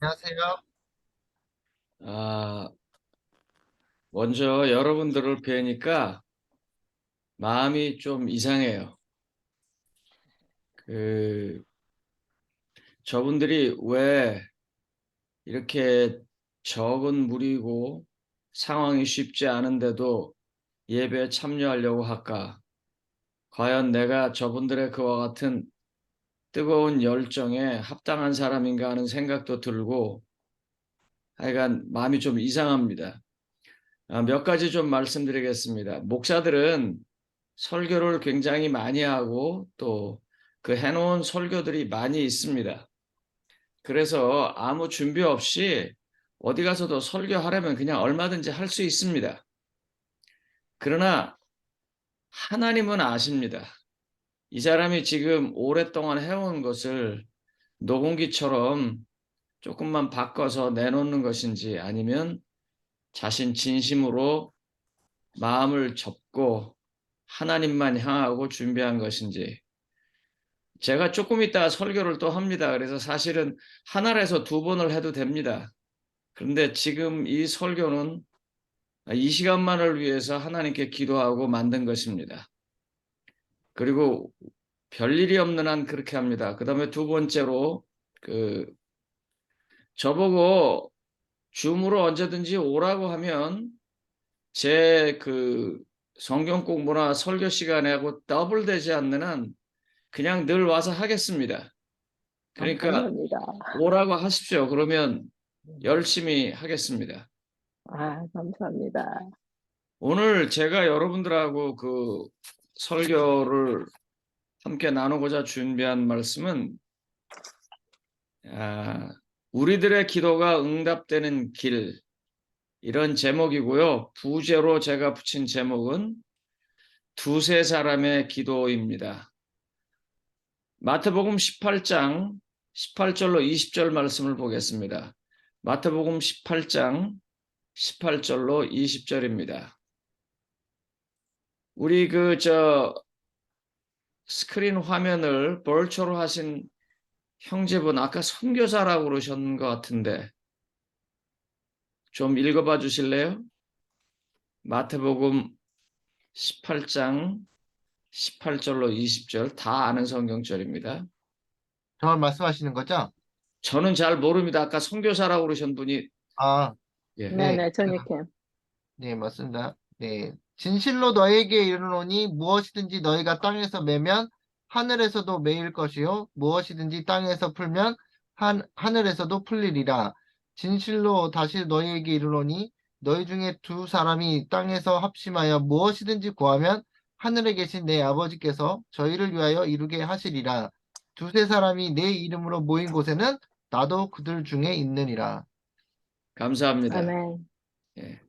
안녕하세요. 아, 먼저 여러분들을 뵈니까 마음이 좀 이상해요. 그, 저분들이 왜 이렇게 적은 무리고 상황이 쉽지 않은데도 예배에 참여하려고 할까? 과연 내가 저분들의 그와 같은 뜨거운 열정에 합당한 사람인가 하는 생각도 들고 하여간 마음이 좀 이상합니다. 몇 가지 좀 말씀드리겠습니다. 목사들은 설교를 굉장히 많이 하고 또 그 해놓은 설교들이 많이 있습니다. 그래서 아무 준비 없이 어디 가서도 설교하려면 그냥 얼마든지 할 수 있습니다. 그러나 하나님은 아십니다. 이 사람이 지금 오랫동안 해온 것을 녹음기처럼 조금만 바꿔서 내놓는 것인지 아니면 자신 진심으로 마음을 접고 하나님만 향하고 준비한 것인지 제가 조금 이따 설교를 또 합니다. 그래서 사실은 하나에서 두 번을 해도 됩니다. 그런데 지금 이 설교는 이 시간만을 위해서 하나님께 기도하고 만든 것입니다. 그리고 별일이 없는 한 그렇게 합니다. 그 다음에 두 번째로 그 저보고 줌으로 언제든지 오라고 하면 제 그 성경 공부나 설교 시간하고 더블 되지 않는 한 그냥 늘 와서 하겠습니다. 그러니까 감사합니다. 오라고 하십시오. 그러면 열심히 하겠습니다. 감사합니다. 오늘 제가 여러분들하고 그 설교를 함께 나누고자 준비한 말씀은 우리들의 기도가 응답되는 길 이런 제목이고요. 부제로 제가 붙인 제목은 두세 사람의 기도입니다. 마태복음 18장 18절로 20절 말씀을 보겠습니다. 마태복음 18장 18절로 20절입니다. 우리 스크린 화면을 벌초로 하신 형제분 아까 선교사라고 그러셨는 것 같은데 좀 읽어봐 주실래요? 마태복음 18장 18절로 20절 다 아는 성경절입니다. 저를 말씀하시는 거죠? 저는 잘 모릅니다. 아까 선교사라고 그러신 분이 아, 예. 네. 네네, 전이캠. 네, 맞습니다. 네. 진실로 너에게 이르노니 무엇이든지 너희가 땅에서 매면 하늘에서도 매일 것이요. 무엇이든지 땅에서 풀면 하늘에서도 풀리리라. 진실로 다시 너희에게 이르노니 너희 중에 두 사람이 땅에서 합심하여 무엇이든지 구하면 하늘에 계신 내 아버지께서 저희를 위하여 이루게 하시리라. 두세 사람이 내 이름으로 모인 곳에는 나도 그들 중에 있느니라. 감사합니다. 아멘. 예.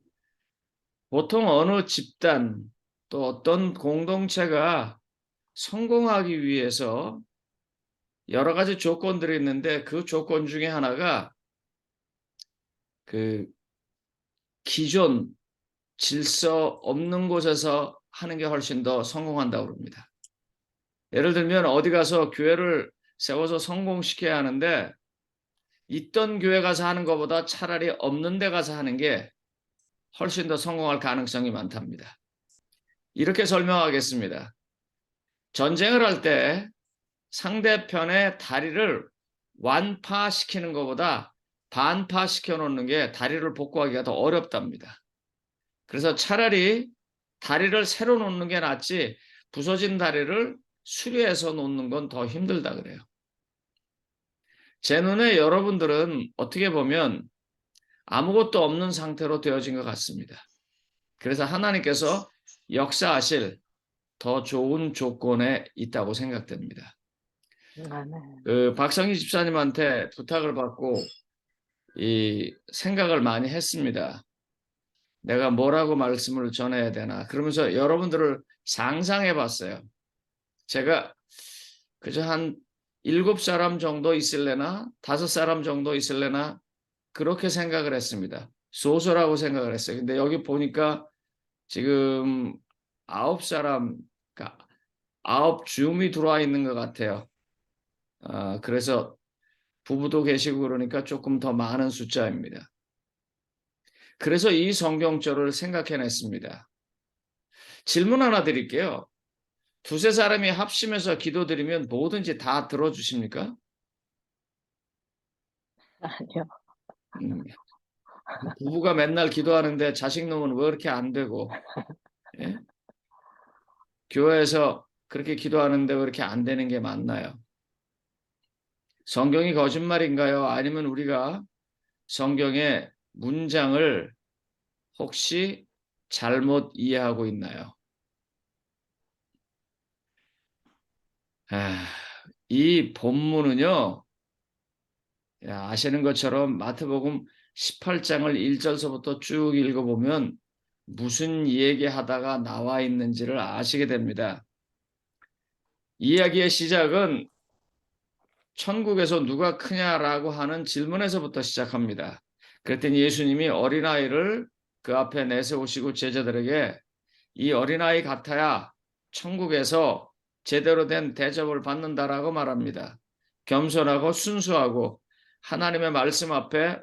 보통 어느 집단 또 어떤 공동체가 성공하기 위해서 여러 가지 조건들이 있는데 그 조건 중에 하나가 그 기존 질서 없는 곳에서 하는 게 훨씬 더 성공한다고 합니다. 예를 들면 어디 가서 교회를 세워서 성공시켜야 하는데 있던 교회 가서 하는 것보다 차라리 없는 데 가서 하는 게 훨씬 더 성공할 가능성이 많답니다. 이렇게 설명하겠습니다. 전쟁을 할 때 상대편의 다리를 완파시키는 것보다 반파시켜 놓는 게 다리를 복구하기가 더 어렵답니다. 그래서 차라리 다리를 새로 놓는 게 낫지 부서진 다리를 수리해서 놓는 건 더 힘들다 그래요. 제 눈에 여러분들은 어떻게 보면 아무것도 없는 상태로 되어진 것 같습니다. 그래서 하나님께서 역사하실 더 좋은 조건에 있다고 생각됩니다. 아멘. 박성희 집사님한테 부탁을 받고 이 생각을 많이 했습니다. 내가 뭐라고 말씀을 전해야 되나. 그러면서 여러분들을 상상해 봤어요. 제가 그저 한 7사람 정도 있을래나 5사람 정도 있을래나 그렇게 생각을 했습니다. 소소라고 생각을 했어요. 근데 여기 보니까 지금 9사람, 그러니까 9줌이 들어와 있는 것 같아요. 그래서 부부도 계시고 그러니까 조금 더 많은 숫자입니다. 그래서 이 성경절을 생각해냈습니다. 질문 하나 드릴게요. 두세 사람이 합심해서 기도드리면 뭐든지 다 들어주십니까? 아니요. 부부가 맨날 기도하는데 자식 놈은 왜 그렇게 안 되고, 예? 교회에서 그렇게 기도하는데 왜 그렇게 안 되는 게 맞나요? 성경이 거짓말인가요? 아니면 우리가 성경의 문장을 혹시 잘못 이해하고 있나요? 이 본문은요, 아시는 것처럼 마태복음 18장을 1절서부터 쭉 읽어보면 무슨 얘기하다가 나와 있는지를 아시게 됩니다. 이야기의 시작은 천국에서 누가 크냐라고 하는 질문에서부터 시작합니다. 그랬더니 예수님이 어린아이를 그 앞에 내세우시고 제자들에게 이 어린아이 같아야 천국에서 제대로 된 대접을 받는다라고 말합니다. 겸손하고 순수하고 하나님의 말씀 앞에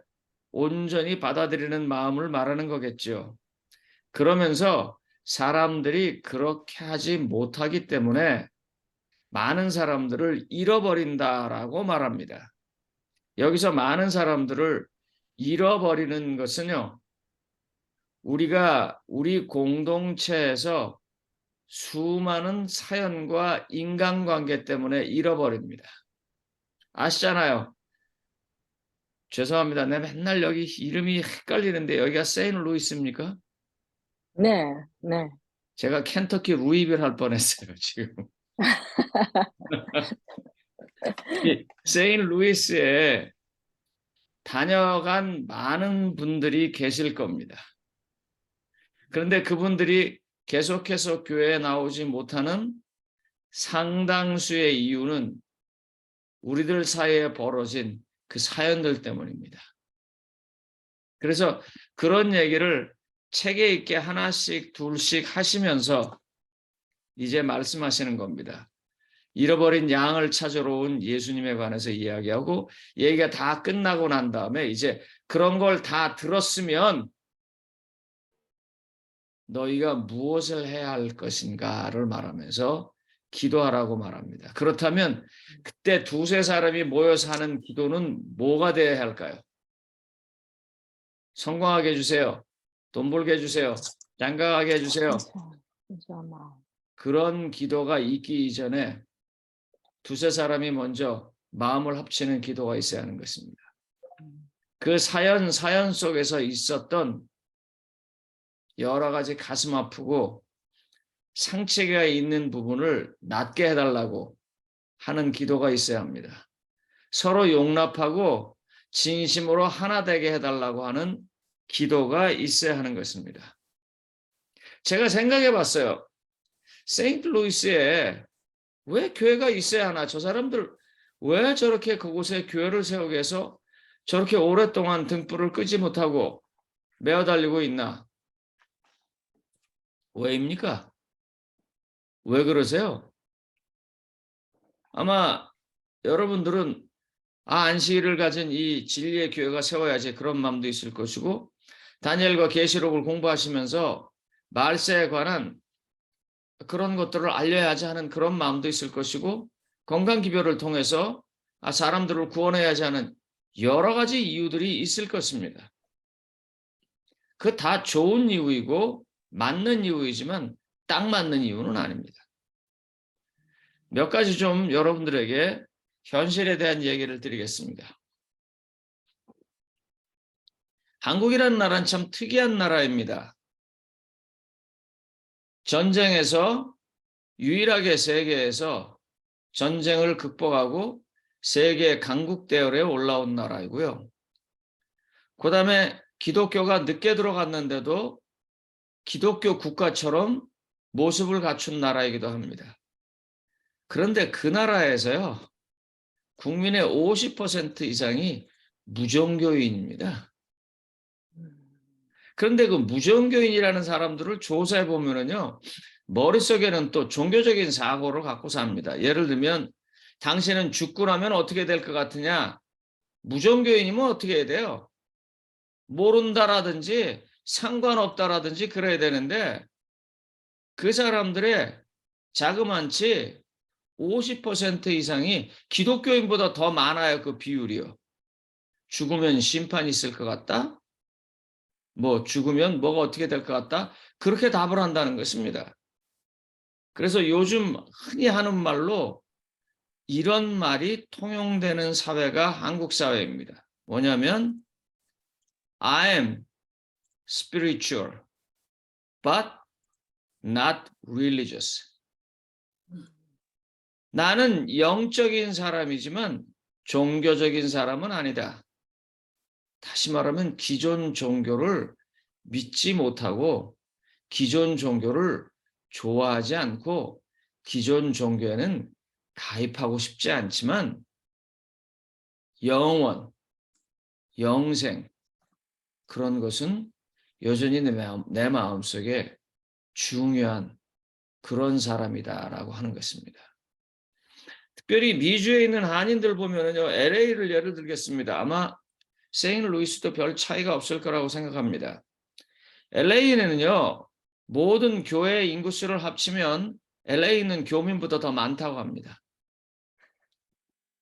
온전히 받아들이는 마음을 말하는 거겠죠. 그러면서 사람들이 그렇게 하지 못하기 때문에 많은 사람들을 잃어버린다라고 말합니다. 여기서 많은 사람들을 잃어버리는 것은요, 우리가 우리 공동체에서 수많은 사연과 인간관계 때문에 잃어버립니다. 아시잖아요. 죄송합니다. 내 맨날 여기 이름이 헷갈리는데 여기가 세인트루이스입니까? 네, 네. 제가 켄터키 루이빌 할 뻔했어요, 지금. 이 세인트루이스에 다녀간 많은 분들이 계실 겁니다. 그런데 그분들이 계속해서 교회에 나오지 못하는 상당수의 이유는 우리들 사이에 벌어진 그 사연들 때문입니다. 그래서 그런 얘기를 책에 있게 하나씩 둘씩 하시면서 이제 말씀하시는 겁니다. 잃어버린 양을 찾으러 온 예수님에 관해서 이야기하고 얘기가 다 끝나고 난 다음에 이제 그런 걸 다 들었으면 너희가 무엇을 해야 할 것인가를 말하면서 기도하라고 말합니다. 그렇다면 그때 두세 사람이 모여서 하는 기도는 뭐가 되어야 할까요? 성공하게 해주세요. 돈 벌게 해주세요. 장가가게 해주세요. 그런 기도가 있기 이전에 두세 사람이 먼저 마음을 합치는 기도가 있어야 하는 것입니다. 그 사연 속에서 있었던 여러 가지 가슴 아프고 상처가 있는 부분을 낫게 해달라고 하는 기도가 있어야 합니다. 서로 용납하고 진심으로 하나 되게 해달라고 하는 기도가 있어야 하는 것입니다. 제가 생각해 봤어요. 세인트루이스에 왜 교회가 있어야 하나? 저 사람들 왜 저렇게 그곳에 교회를 세우게 해서 저렇게 오랫동안 등불을 끄지 못하고 매어 달리고 있나? 왜입니까? 왜 그러세요? 아마 여러분들은 안식일을 가진 이 진리의 교회가 세워야지 그런 마음도 있을 것이고 다니엘과 계시록을 공부하시면서 말세에 관한 그런 것들을 알려야지 하는 그런 마음도 있을 것이고 건강기별을 통해서 사람들을 구원해야지 하는 여러 가지 이유들이 있을 것입니다. 그 다 좋은 이유이고 맞는 이유이지만 딱 맞는 이유는 아닙니다. 몇 가지 좀 여러분들에게 현실에 대한 얘기를 드리겠습니다. 한국이라는 나라는 참 특이한 나라입니다. 전쟁에서 유일하게 세계에서 전쟁을 극복하고 세계 강국 대열에 올라온 나라이고요. 그 다음에 기독교가 늦게 들어갔는데도 기독교 국가처럼 모습을 갖춘 나라이기도 합니다. 그런데 그 나라에서요, 국민의 50% 이상이 무종교인입니다. 그런데 그 무종교인이라는 사람들을 조사해 보면은요, 머릿속에는 또 종교적인 사고를 갖고 삽니다. 예를 들면, 당신은 죽고 나면 어떻게 될 것 같으냐? 무종교인이면 어떻게 해야 돼요? 모른다라든지 상관없다라든지 그래야 되는데 그 사람들의 자그만치 50% 이상이 기독교인보다 더 많아요. 그 비율이요. 죽으면 심판이 있을 것 같다? 뭐 죽으면 뭐가 어떻게 될 것 같다? 그렇게 답을 한다는 것입니다. 그래서 요즘 흔히 하는 말로 이런 말이 통용되는 사회가 한국 사회입니다. 뭐냐면 I am spiritual but not religious. 나는 영적인 사람이지만 종교적인 사람은 아니다. 다시 말하면 기존 종교를 믿지 못하고 기존 종교를 좋아하지 않고 기존 종교에는 가입하고 싶지 않지만 영원, 영생 그런 것은 여전히 내 마음속에 중요한 그런 사람이다라고 하는 것입니다. 특별히 미주에 있는 한인들 보면은요, LA를 예를 들겠습니다. 아마 세인트루이스도 별 차이가 없을 거라고 생각합니다. LA에는요, 모든 교회 인구수를 합치면 LA에 있는 교민보다 더 많다고 합니다.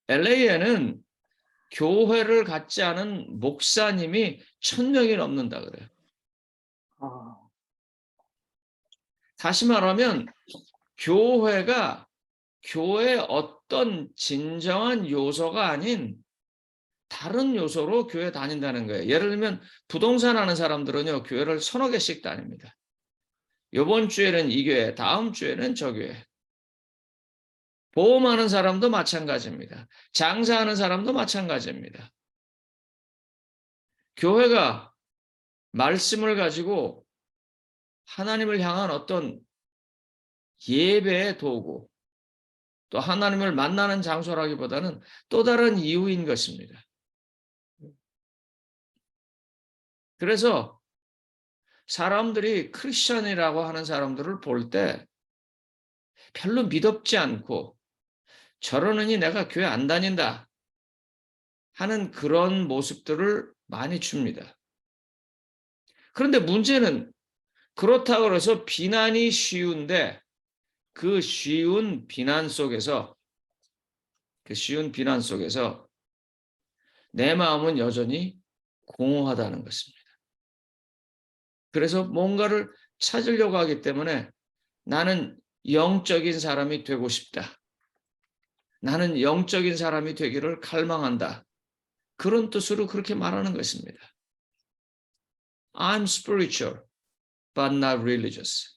LA에는 교회를 갖지 않은 목사님이 1000명이 넘는다 그래요. 어, 다시 말하면 교회가 교회의 어떤 진정한 요소가 아닌 다른 요소로 교회 다닌다는 거예요. 예를 들면 부동산 하는 사람들은요, 교회를 서너 개씩 다닙니다. 이번 주에는 이 교회, 다음 주에는 저 교회. 보험하는 사람도 마찬가지입니다. 장사하는 사람도 마찬가지입니다. 교회가 말씀을 가지고 하나님을 향한 어떤 예배의 도구, 또 하나님을 만나는 장소라기보다는 또 다른 이유인 것입니다. 그래서 사람들이 크리스천이라고 하는 사람들을 볼 때 별로 믿업지 않고 저러느니 내가 교회 안 다닌다 하는 그런 모습들을 많이 줍니다. 그런데 문제는 그렇다고 해서 비난이 쉬운데 그 쉬운 비난 속에서 내 마음은 여전히 공허하다는 것입니다. 그래서 뭔가를 찾으려고 하기 때문에 나는 영적인 사람이 되고 싶다. 나는 영적인 사람이 되기를 갈망한다. 그런 뜻으로 그렇게 말하는 것입니다. I'm spiritual, but not religious.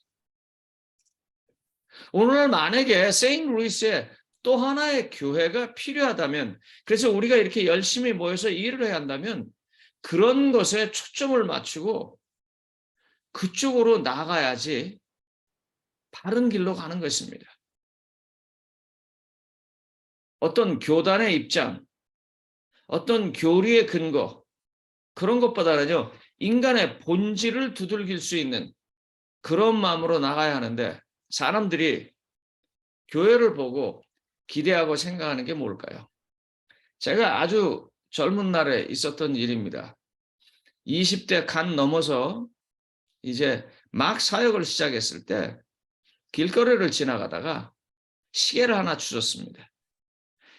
오늘날 만약에 세인트루이스에 또 하나의 교회가 필요하다면, 그래서 우리가 이렇게 열심히 모여서 일을 해야 한다면 그런 것에 초점을 맞추고 그쪽으로 나가야지 바른 길로 가는 것입니다. 어떤 교단의 입장, 어떤 교리의 근거, 그런 것보다는요, 인간의 본질을 두들길 수 있는 그런 마음으로 나가야 하는데 사람들이 교회를 보고 기대하고 생각하는 게 뭘까요? 제가 아주 젊은 날에 있었던 일입니다. 20대 간 넘어서 이제 막 사역을 시작했을 때 길거리를 지나가다가 시계를 하나 주셨습니다.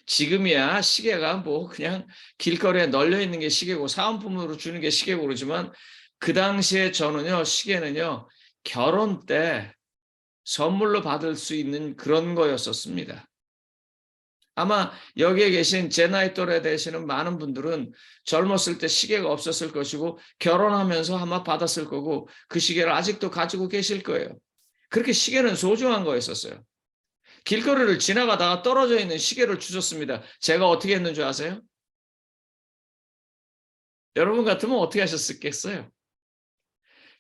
지금이야 시계가 뭐 그냥 길거리에 널려 있는 게 시계고 사은품으로 주는 게 시계고 그러지만 그 당시에 저는요, 시계는요, 결혼 때 선물로 받을 수 있는 그런 거였었습니다. 아마 여기에 계신 제 나이 또래 되시는 많은 분들은 젊었을 때 시계가 없었을 것이고 결혼하면서 아마 받았을 거고 그 시계를 아직도 가지고 계실 거예요. 그렇게 시계는 소중한 거였었어요. 길거리를 지나가다가 떨어져 있는 시계를 주셨습니다. 제가 어떻게 했는 줄 아세요? 여러분 같으면 어떻게 하셨겠어요?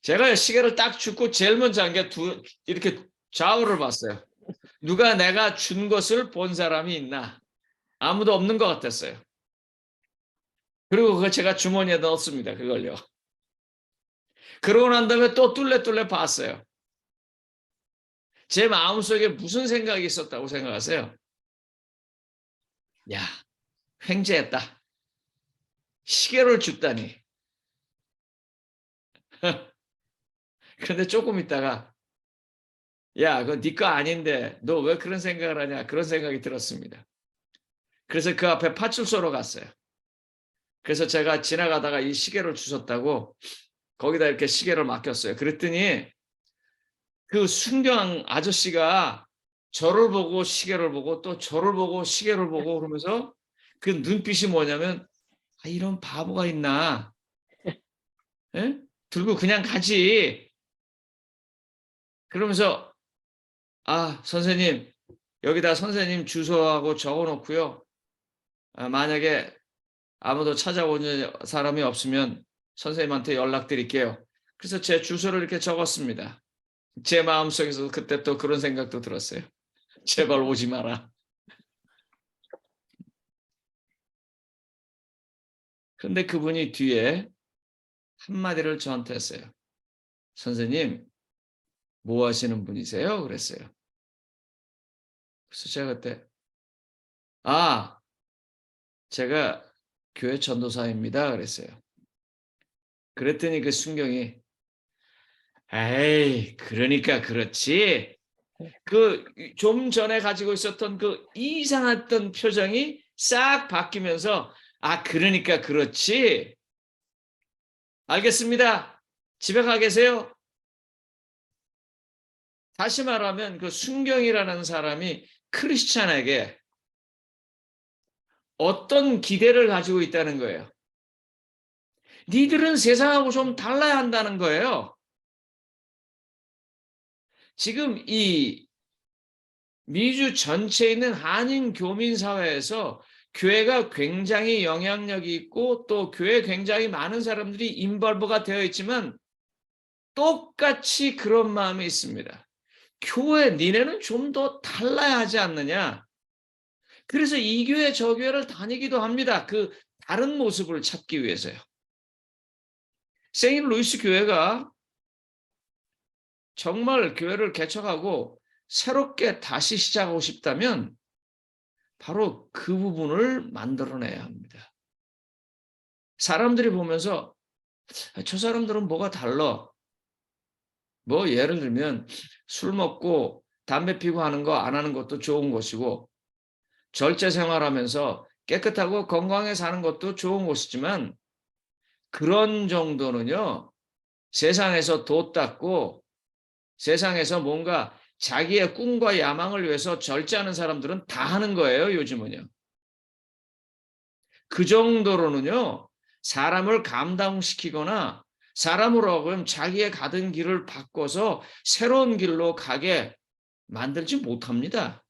제가 시계를 딱 줍고 제일 먼저 한 게 이렇게 좌우를 봤어요. 누가 내가 준 것을 본 사람이 있나? 아무도 없는 것 같았어요. 그리고 그거 제가 주머니에 넣었습니다. 그걸요. 그러고 난 다음에 또 뚫레뚫레 봤어요. 제 마음속에 무슨 생각이 있었다고 생각하세요? 야, 횡재했다. 시계를 줍다니. 그런데 조금 있다가 야, 그거 네 거 아닌데 너 왜 그런 생각을 하냐? 그런 생각이 들었습니다. 그래서 그 앞에 파출소로 갔어요. 그래서 제가 지나가다가 이 시계를 주셨다고 거기다 이렇게 시계를 맡겼어요. 그랬더니 그 순경 아저씨가 저를 보고 시계를 보고 또 저를 보고 시계를 보고 그러면서 그 눈빛이 뭐냐면 아, 이런 바보가 있나? 에? 들고 그냥 가지. 그러면서 아, 선생님 여기다 선생님 주소하고 적어놓고요. 아, 만약에 아무도 찾아오는 사람이 없으면 선생님한테 연락드릴게요. 그래서 제 주소를 이렇게 적었습니다. 제 마음속에서 그때 또 그런 생각도 들었어요. 제발 오지 마라. 그런데 그분이 뒤에 한마디를 저한테 했어요. 선생님, 뭐 하시는 분이세요? 그랬어요. 그래서 제가 그때 아, 제가 교회 전도사입니다. 그랬어요. 그랬더니 그 순경이 에이, 그러니까 그렇지. 그 좀 전에 가지고 있었던 그 이상했던 표정이 싹 바뀌면서 아, 그러니까 그렇지. 알겠습니다. 집에 가 계세요. 다시 말하면 그 순경이라는 사람이 크리스찬에게 어떤 기대를 가지고 있다는 거예요. 니들은 세상하고 좀 달라야 한다는 거예요. 지금 이 미주 전체에 있는 한인 교민 사회에서 교회가 굉장히 영향력이 있고 또 교회에 굉장히 많은 사람들이 인벌브가 되어 있지만 똑같이 그런 마음이 있습니다. 교회 니네는 좀 더 달라야 하지 않느냐. 그래서 이 교회 저 교회를 다니기도 합니다. 그 다른 모습을 찾기 위해서요. 세인루이스 교회가 정말 교회를 개척하고 새롭게 다시 시작하고 싶다면 바로 그 부분을 만들어내야 합니다. 사람들이 보면서 저 사람들은 뭐가 달라? 뭐 예를 들면 술 먹고 담배 피고 하는 거 안 하는 것도 좋은 것이고 절제 생활하면서 깨끗하고 건강하게 사는 것도 좋은 것이지만 그런 정도는요. 세상에서 도 닦고 세상에서 뭔가 자기의 꿈과 야망을 위해서 절제하는 사람들은 다 하는 거예요. 요즘은요. 그 정도로는요. 사람을 감당시키거나 사람으로 하여금 자기의 가던 길을 바꿔서 새로운 길로 가게 만들지 못합니다.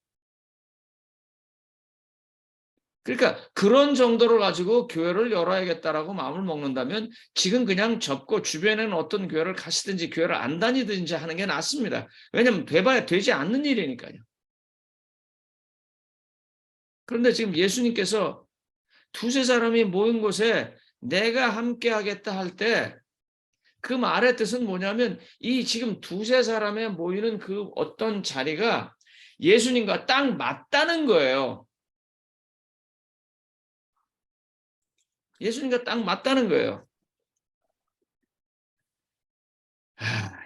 그러니까 그런 정도를 가지고 교회를 열어야겠다라고 마음을 먹는다면 지금 그냥 접고 주변에는 어떤 교회를 가시든지 교회를 안 다니든지 하는 게 낫습니다. 왜냐하면 돼봐야 되지 않는 일이니까요. 그런데 지금 예수님께서 두세 사람이 모인 곳에 내가 함께 하겠다 할 때 그 말의 뜻은 뭐냐면 이 지금 두세 사람에 모이는 그 어떤 자리가 예수님과 딱 맞다는 거예요. 예수님과 딱 맞다는 거예요.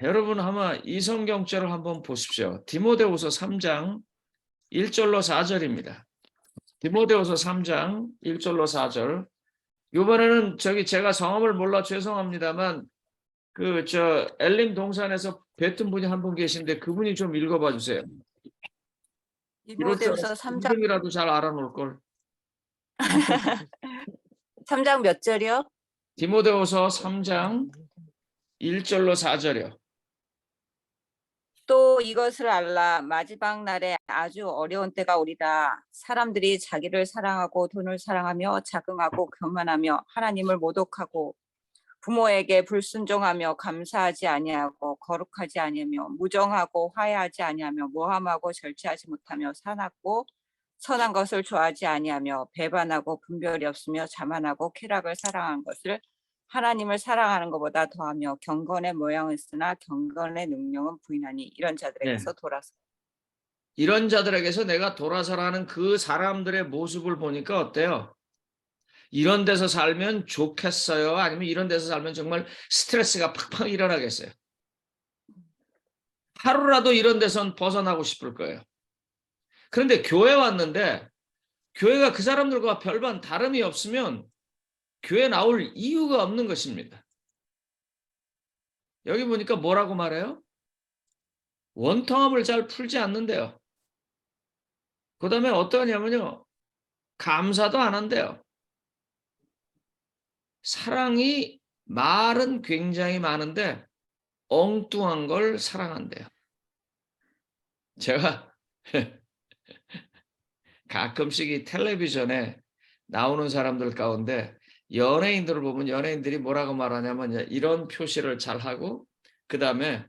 여러분 한번 이 성경절을 한번 보십시오. 디모데후서 3장 1절로 4절입니다. 디모데후서 3장 1절로 4절. 이번에는 제가 성함을 몰라 죄송합니다만 엘림 동산에서 뵀던 분이 한 분 계신데 그분이 좀 읽어봐 주세요. 디모데후서 3장 이름이라도 잘 알아놓을 걸. 3장 몇 절이요? 디모데후서 3장 1절로 4절이요. 또 이것을 알라 마지막 날에 아주 어려운 때가 오리다. 사람들이 자기를 사랑하고 돈을 사랑하며 자긍하고 교만하며 하나님을 모독하고 부모에게 불순종하며 감사하지 아니하고 거룩하지 아니하며 무정하고 화해하지 아니하며 모함하고 절제하지 못하며 사납고 선한 것을 좋아하지 아니하며 배반하고 분별이 없으며 자만하고 쾌락을 사랑하는 것을 하나님을 사랑하는 것보다 더하며 경건의 모양은 있으나 경건의 능력은 부인하니 이런 자들에게서 돌아서. 이런 자들에게서 내가 돌아서라는 그 사람들의 모습을 보니까 어때요? 이런 데서 살면 좋겠어요? 아니면 이런 데서 살면 정말 스트레스가 팍팍 일어나겠어요? 하루라도 이런 데선 벗어나고 싶을 거예요. 그런데 교회 왔는데 교회가 그 사람들과 별반 다름이 없으면 교회 나올 이유가 없는 것입니다. 여기 보니까 뭐라고 말해요? 원통함을 잘 풀지 않는데요. 그 다음에 어떠냐면요. 감사도 안 한대요. 사랑이 말은 굉장히 많은데 엉뚱한 걸 사랑한대요. 제가 가끔씩 이 텔레비전에 나오는 사람들 가운데 연예인들을 보면 연예인들이 뭐라고 말하냐면 이런 표시를 잘하고 그 다음에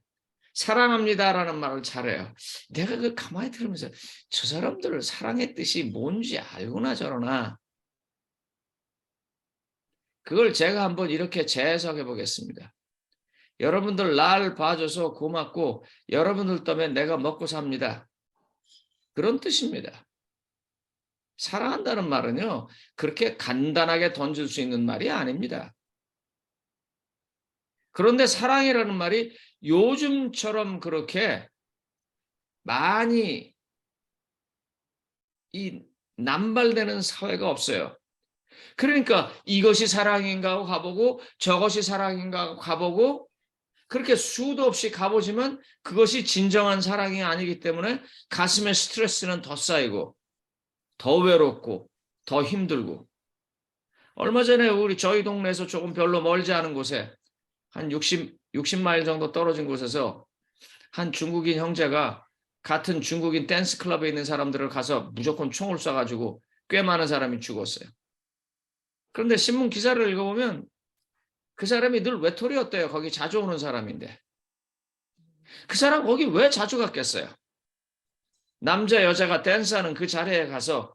사랑합니다라는 말을 잘해요. 내가 그 가만히 들으면서 저 사람들 사랑의 뜻이 뭔지 알구나 저러나. 그걸 제가 한번 이렇게 재해석해 보겠습니다. 여러분들 날 봐줘서 고맙고 여러분들 때문에 내가 먹고 삽니다. 그런 뜻입니다. 사랑한다는 말은요. 그렇게 간단하게 던질 수 있는 말이 아닙니다. 그런데 사랑이라는 말이 요즘처럼 그렇게 많이 이 남발되는 사회가 없어요. 그러니까 이것이 사랑인가 하고 가보고 저것이 사랑인가 하고 가보고 그렇게 수도 없이 가보지만 그것이 진정한 사랑이 아니기 때문에 가슴에 스트레스는 더 쌓이고 더 외롭고 더 힘들고. 얼마 전에 저희 동네에서 조금 별로 멀지 않은 곳에 한 60마일 정도 떨어진 곳에서 한 중국인 형제가 같은 중국인 댄스 클럽에 있는 사람들을 가서 무조건 총을 쏴가지고 꽤 많은 사람이 죽었어요. 그런데 신문 기사를 읽어보면 그 사람이 늘 외톨이였대요. 거기 자주 오는 사람인데. 그 사람 거기 왜 자주 갔겠어요? 남자 여자가 댄스하는 그 자리에 가서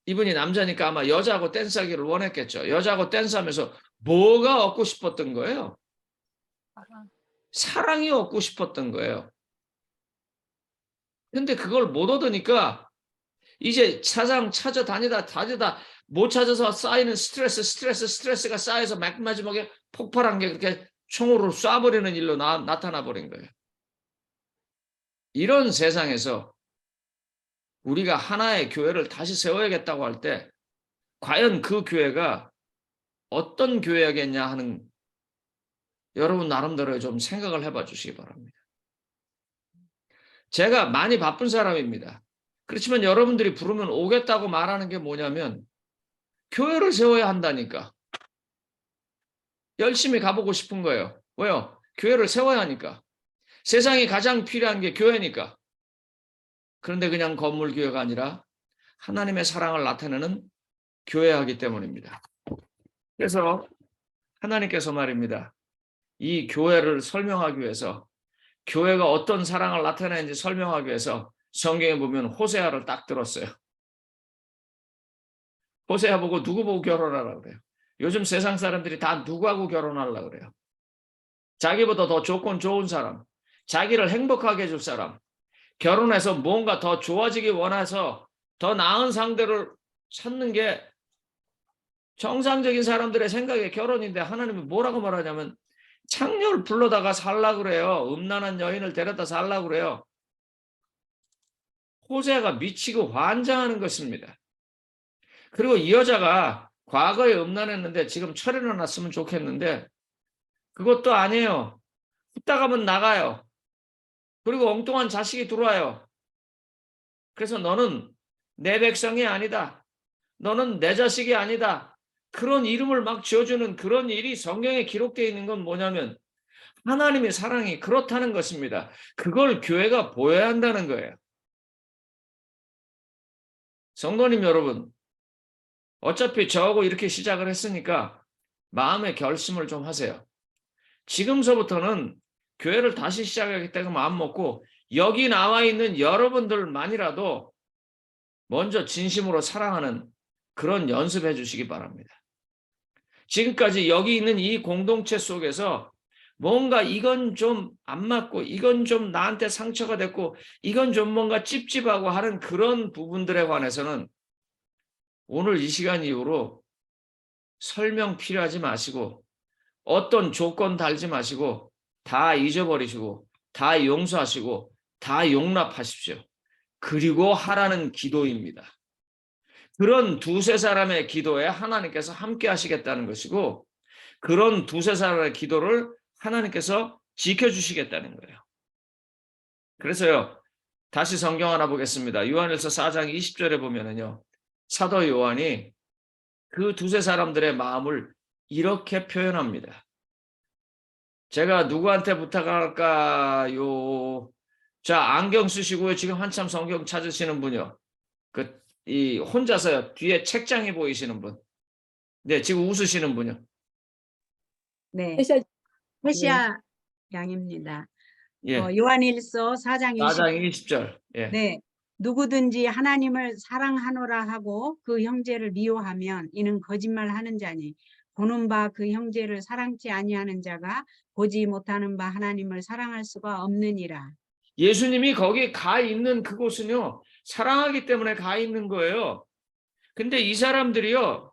이분이 남자니까 아마 여자하고 댄스하기를 원했겠죠. 여자하고 댄스하면서 뭐가 얻고 싶었던 거예요? 사랑이 얻고 싶었던 거예요. 근데 그걸 못 얻으니까 이제 사상 찾아다니다 못 찾아서 쌓이는 스트레스가 쌓여서 마지막에 폭발한 게 그렇게 총으로 쏴버리는 일로 나타나 버린 거예요. 이런 세상에서 우리가 하나의 교회를 다시 세워야겠다고 할 때 과연 그 교회가 어떤 교회야겠냐 하는 여러분 나름대로 좀 생각을 해봐 주시기 바랍니다. 제가 많이 바쁜 사람입니다. 그렇지만 여러분들이 부르면 오겠다고 말하는 게 뭐냐면 교회를 세워야 한다니까. 열심히 가보고 싶은 거예요. 왜요? 교회를 세워야 하니까. 세상에 가장 필요한 게 교회니까. 그런데 그냥 건물 교회가 아니라 하나님의 사랑을 나타내는 교회이기 때문입니다. 그래서 하나님께서 말입니다. 이 교회를 설명하기 위해서 교회가 어떤 사랑을 나타내는지 설명하기 위해서 성경에 보면 호세아를 딱 들었어요. 호세아 보고 누구 보고 결혼하라고 그래요? 요즘 세상 사람들이 다 누구하고 결혼하려고 그래요? 자기보다 더 조건 좋은 사람, 자기를 행복하게 해줄 사람, 결혼해서 뭔가 더 좋아지기 원해서 더 나은 상대를 찾는 게 정상적인 사람들의 생각에 결혼인데 하나님은 뭐라고 말하냐면 창녀를 불러다가 살라고 그래요. 음란한 여인을 데려다 살라고 그래요. 호세아가 미치고 환장하는 것입니다. 그리고 이 여자가 과거에 음란했는데 지금 철회를 놨으면 좋겠는데 그것도 아니에요. 후딱 하면 나가요. 그리고 엉뚱한 자식이 들어와요. 그래서 너는 내 백성이 아니다. 너는 내 자식이 아니다. 그런 이름을 막 지어주는 그런 일이 성경에 기록되어 있는 건 뭐냐면 하나님의 사랑이 그렇다는 것입니다. 그걸 교회가 보여야 한다는 거예요. 성도님 여러분, 어차피 저하고 이렇게 시작을 했으니까 마음의 결심을 좀 하세요. 지금서부터는 교회를 다시 시작하겠다고 마음 먹고 여기 나와 있는 여러분들만이라도 먼저 진심으로 사랑하는 그런 연습해 주시기 바랍니다. 지금까지 여기 있는 이 공동체 속에서 뭔가 이건 좀 안 맞고 이건 좀 나한테 상처가 됐고 이건 좀 뭔가 찝찝하고 하는 그런 부분들에 관해서는 오늘 이 시간 이후로 설명 필요하지 마시고 어떤 조건 달지 마시고 다 잊어버리시고 다 용서하시고 다 용납하십시오. 그리고 하라는 기도입니다. 그런 두세 사람의 기도에 하나님께서 함께 하시겠다는 것이고 그런 두세 사람의 기도를 하나님께서 지켜주시겠다는 거예요. 그래서요. 다시 성경 하나 보겠습니다. 요한일서 4장 20절에 보면은요. 사도 요한이 그 두세 사람들의 마음을 이렇게 표현합니다. 제가 누구한테 부탁할까요? 자, 안경 쓰시고요. 지금 한참 성경 찾으시는 분이요. 이 혼자서요. 뒤에 책장이 보이시는 분. 네, 지금 웃으시는 분이요. 네. 호시아 양입니다. 예. 요한일서 4장 4장 20. 20절. 예. 네. 누구든지 하나님을 사랑하노라 하고 그 형제를 미워하면 이는 거짓말하는 자니 보는 바 그 형제를 사랑치 아니하는 자가 보지 못하는 바 하나님을 사랑할 수가 없느니라. 예수님이 거기 가 있는 그곳은요. 사랑하기 때문에 가 있는 거예요. 근데 이 사람들이요.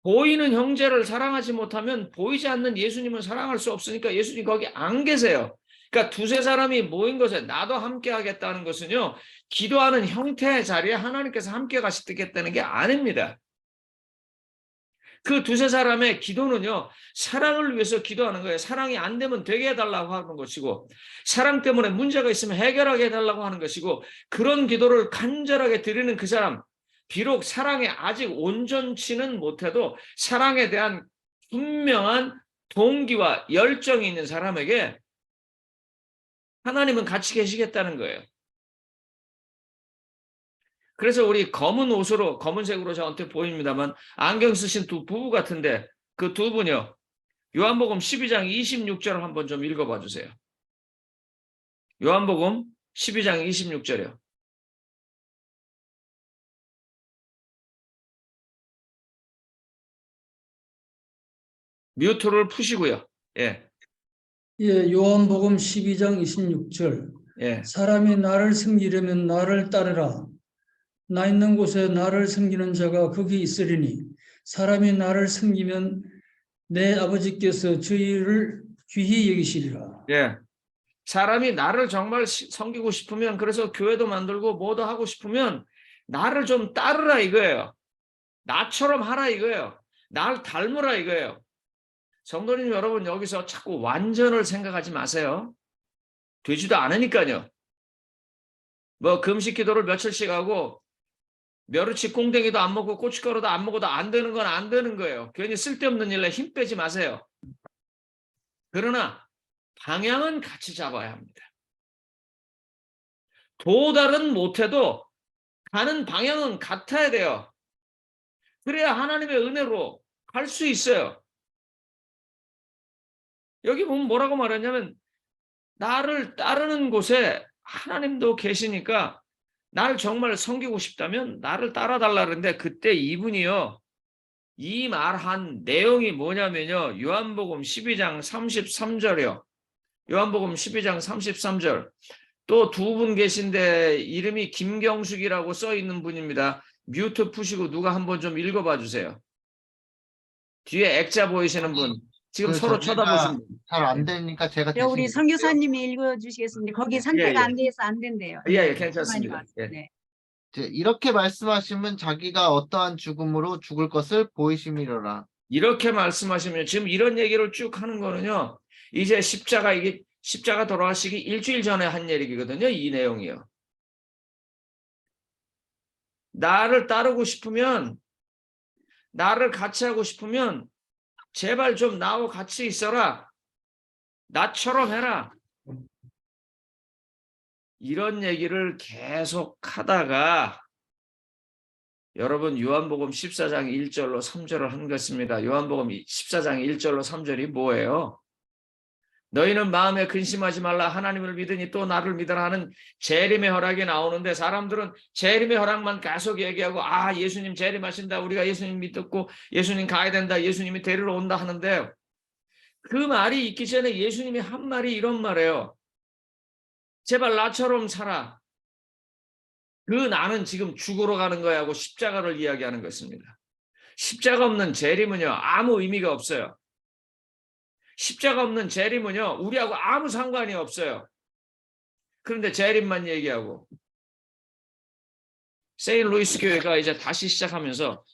보이는 형제를 사랑하지 못하면 보이지 않는 예수님은 사랑할 수 없으니까 예수님 거기 안 계세요. 그러니까 두세 사람이 모인 것에 나도 함께 하겠다는 것은요. 기도하는 형태의 자리에 하나님께서 함께 가시겠다는 게 아닙니다. 그 두세 사람의 기도는요. 사랑을 위해서 기도하는 거예요. 사랑이 안 되면 되게 해달라고 하는 것이고 사랑 때문에 문제가 있으면 해결하게 해달라고 하는 것이고 그런 기도를 간절하게 드리는 그 사람 비록 사랑에 아직 온전치는 못해도 사랑에 대한 분명한 동기와 열정이 있는 사람에게 하나님은 같이 계시겠다는 거예요. 그래서 우리 검은 옷으로 검은색으로 저한테 보입니다만 안경 쓰신 두 부부 같은데 그 두 분이요. 요한복음 12장 26절을 한번 좀 읽어봐 주세요. 요한복음 12장 26절이요. 뮤트를 푸시고요. 예. 예, 요한복음 12장 26절. 예. 사람이 나를 섬기려면 나를 따르라. 나 있는 곳에 나를 섬기는 자가 거기 있으리니 사람이 나를 섬기면 내 아버지께서 저희를 귀히 여기시리라. 예. 사람이 나를 정말 섬기고 싶으면 그래서 교회도 만들고 뭐도 하고 싶으면 나를 좀 따르라 이거예요. 나처럼 하라 이거예요. 나를 닮으라 이거예요. 성도님 여러분 여기서 자꾸 완전을 생각하지 마세요. 되지도 않으니까요. 뭐 금식 기도를 며칠씩 하고 멸치 꽁댕이도 안 먹고 고춧가루도 안 먹어도 안 되는 건 안 되는 거예요. 괜히 쓸데없는 일에 힘 빼지 마세요. 그러나 방향은 같이 잡아야 합니다. 도달은 못해도 가는 방향은 같아야 돼요. 그래야 하나님의 은혜로 갈 수 있어요. 여기 보면 뭐라고 말하냐면 나를 따르는 곳에 하나님도 계시니까 나를 정말 섬기고 싶다면 나를 따라달라 그러는데 그때 이분이요. 이 말한 내용이 뭐냐면요. 요한복음 12장 33절이요. 요한복음 12장 33절. 또 두 분 계신데 이름이 김경숙이라고 써 있는 분입니다. 뮤트 푸시고 누가 한번 좀 읽어봐 주세요. 뒤에 액자 보이시는 분. 지금 그 서로 자기가 쳐다보시는 분. 잘 안 되니까 제가 네, 우리 대신 선교사님이 읽어주시겠습니다. 거기 상태가 예. 안 돼서 안 된대요. 예, 괜찮습니다. 많이 예. 네. 이제 이렇게 말씀하시면 자기가 어떠한 죽음으로 죽을 것을 보이심이로라. 이렇게 말씀하시면 지금 이런 얘기를 쭉 하는 거는요. 이제 십자가 돌아가시기 일주일 전에 한 얘기거든요. 이 내용이요. 나를 따르고 싶으면 나를 같이 하고 싶으면 제발 좀 나하고 같이 있어라. 나처럼 해라. 이런 얘기를 계속 하다가 여러분 요한복음 14장 1절로 3절을 한 것입니다. 요한복음 14장 1절로 3절이 뭐예요? 너희는 마음에 근심하지 말라. 하나님을 믿으니 또 나를 믿으라 하는 재림의 허락이 나오는데 사람들은 재림의 허락만 계속 얘기하고 예수님 재림하신다. 우리가 예수님 믿었고 예수님 가야 된다. 예수님이 데리러 온다 하는데 그 말이 있기 전에 예수님이 한 말이 이런 말이에요. 제발 나처럼 살아. 그 나는 지금 죽으러 가는 거야 하고 십자가를 이야기하는 것입니다. 십자가 없는 재림은요, 아무 의미가 없어요. 십자가 없는 재림은요, 우리하고 아무 상관이 없어요. 그런데 재림만 얘기하고. 세인루이스 교회가 이제 다시 시작하면서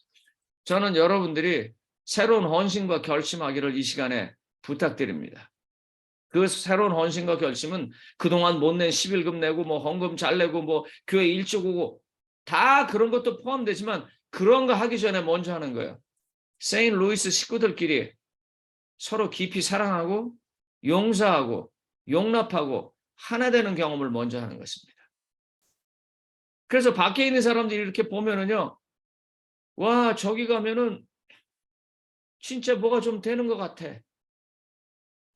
저는 여러분들이 새로운 헌신과 결심하기를 이 시간에 부탁드립니다. 그 새로운 헌신과 결심은 그동안 못 낸 11금 내고 뭐 헌금 잘 내고 뭐 교회 일찍 오고 다 그런 것도 포함되지만 그런 거 하기 전에 먼저 하는 거예요. 세인루이스 식구들끼리 서로 깊이 사랑하고 용서하고 용납하고 하나 되는 경험을 먼저 하는 것입니다. 그래서 밖에 있는 사람들이 이렇게 보면은요, 와, 저기 가면은 진짜 뭐가 좀 되는 것 같아.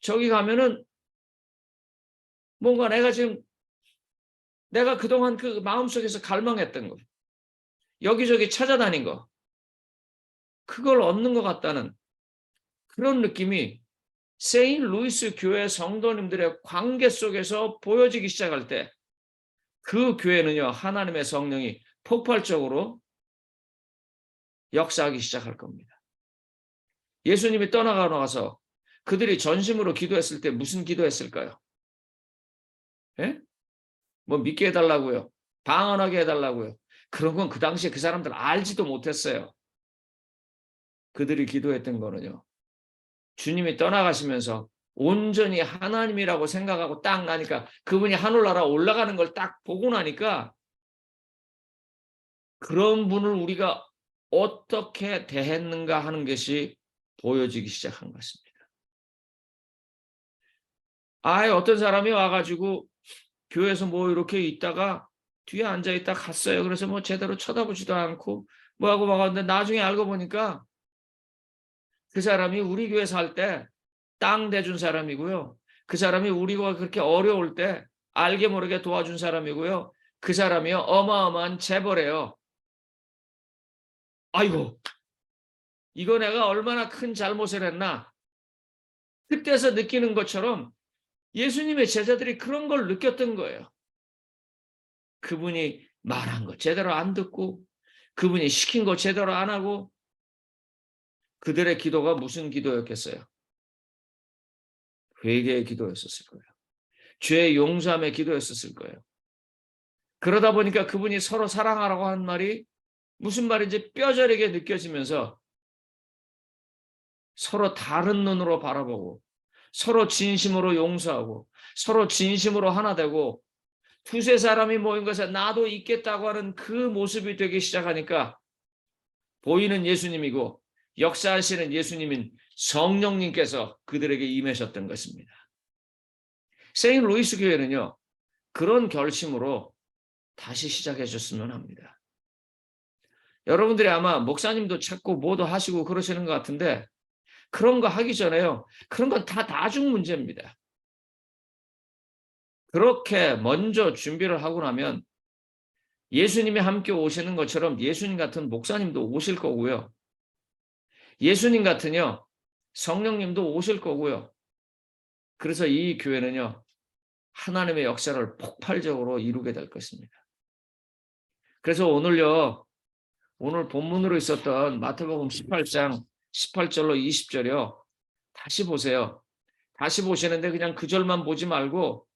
저기 가면은 뭔가 내가 그동안 그 마음속에서 갈망했던 거, 여기저기 찾아다닌 거, 그걸 얻는 것 같다는 그런 느낌이 세인루이스 교회 성도님들의 관계 속에서 보여지기 시작할 때 그 교회는요, 하나님의 성령이 폭발적으로 역사하기 시작할 겁니다. 예수님이 떠나가고 나서 그들이 전심으로 기도했을 때 무슨 기도했을까요? 예? 뭐 믿게 해달라고요. 방언하게 해달라고요. 그런 건 그 당시에 그 사람들 알지도 못했어요. 그들이 기도했던 거는요, 주님이 떠나가시면서 온전히 하나님이라고 생각하고 딱 나니까 그분이 하늘나라 올라가는 걸 딱 보고 나니까 그런 분을 우리가 어떻게 대했는가 하는 것이 보여지기 시작한 것입니다. 아예 어떤 사람이 와가지고 교회에서 뭐 이렇게 있다가 뒤에 앉아있다 갔어요. 그래서 뭐 제대로 쳐다보지도 않고 뭐하고 막았는데 나중에 알고 보니까 그 사람이 우리 교회 살 때 땅 대준 사람이고요. 그 사람이 우리가 그렇게 어려울 때 알게 모르게 도와준 사람이고요. 그 사람이요, 어마어마한 재벌이에요. 아이고, 이거 내가 얼마나 큰 잘못을 했나. 그때서 느끼는 것처럼 예수님의 제자들이 그런 걸 느꼈던 거예요. 그분이 말한 거 제대로 안 듣고 그분이 시킨 거 제대로 안 하고. 그들의 기도가 무슨 기도였겠어요? 회개의 기도였었을 거예요. 죄의 용서함의 기도였었을 거예요. 그러다 보니까 그분이 서로 사랑하라고 한 말이 무슨 말인지 뼈저리게 느껴지면서 서로 다른 눈으로 바라보고 서로 진심으로 용서하고 서로 진심으로 하나 되고 두세 사람이 모인 것에 나도 있겠다고 하는 그 모습이 되기 시작하니까 보이는 예수님이고 역사하시는 예수님인 성령님께서 그들에게 임하셨던 것입니다. 세인루이스 교회는요, 그런 결심으로 다시 시작해 줬으면 합니다. 여러분들이 아마 목사님도 찾고 뭐도 하시고 그러시는 것 같은데 그런 거 하기 전에요, 그런 건 다 나중 문제입니다. 그렇게 먼저 준비를 하고 나면 예수님이 함께 오시는 것처럼 예수님 같은 목사님도 오실 거고요. 예수님 같은요, 성령님도 오실 거고요. 그래서 이 교회는요, 하나님의 역사를 폭발적으로 이루게 될 것입니다. 그래서 오늘요, 오늘 본문으로 있었던 마태복음 18장 18절로 20절이요. 다시 보세요. 다시 보시는데 그냥 그 절만 보지 말고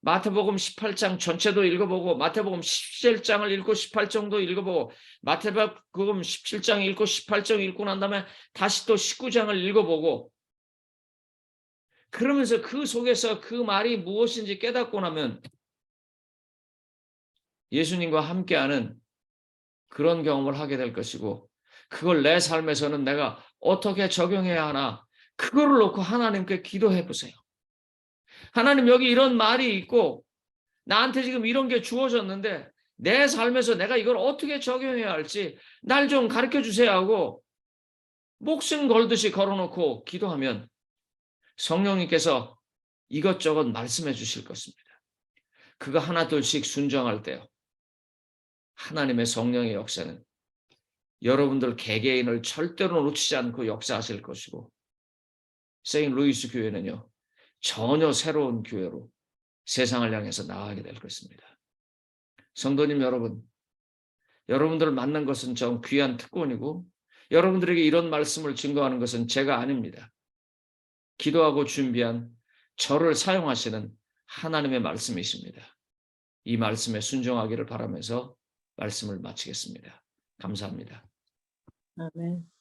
마태복음 18장 전체도 읽어보고 마태복음 17장을 읽고 18장도 읽어보고 마태복음 17장 읽고 18장 읽고 난 다음에 다시 또 19장을 읽어보고 그러면서 그 속에서 그 말이 무엇인지 깨닫고 나면 예수님과 함께하는 그런 경험을 하게 될 것이고 그걸 내 삶에서는 내가 어떻게 적용해야 하나 그거를 놓고 하나님께 기도해 보세요. 하나님, 여기 이런 말이 있고 나한테 지금 이런 게 주어졌는데 내 삶에서 내가 이걸 어떻게 적용해야 할지 날 좀 가르쳐 주세요 하고 목숨 걸듯이 걸어놓고 기도하면 성령님께서 이것저것 말씀해 주실 것입니다. 그거 하나둘씩 순종할 때요, 하나님의 성령의 역사는 여러분들 개개인을 절대로 놓치지 않고 역사하실 것이고 세인루이스 교회는요, 전혀 새로운 교회로 세상을 향해서 나아가게 될 것입니다. 성도님 여러분, 여러분들을 만난 것은 좀 귀한 특권이고 여러분들에게 이런 말씀을 증거하는 것은 제가 아닙니다. 기도하고 준비한 저를 사용하시는 하나님의 말씀이십니다. 이 말씀에 순종하기를 바라면서 말씀을 마치겠습니다. 감사합니다. 아멘.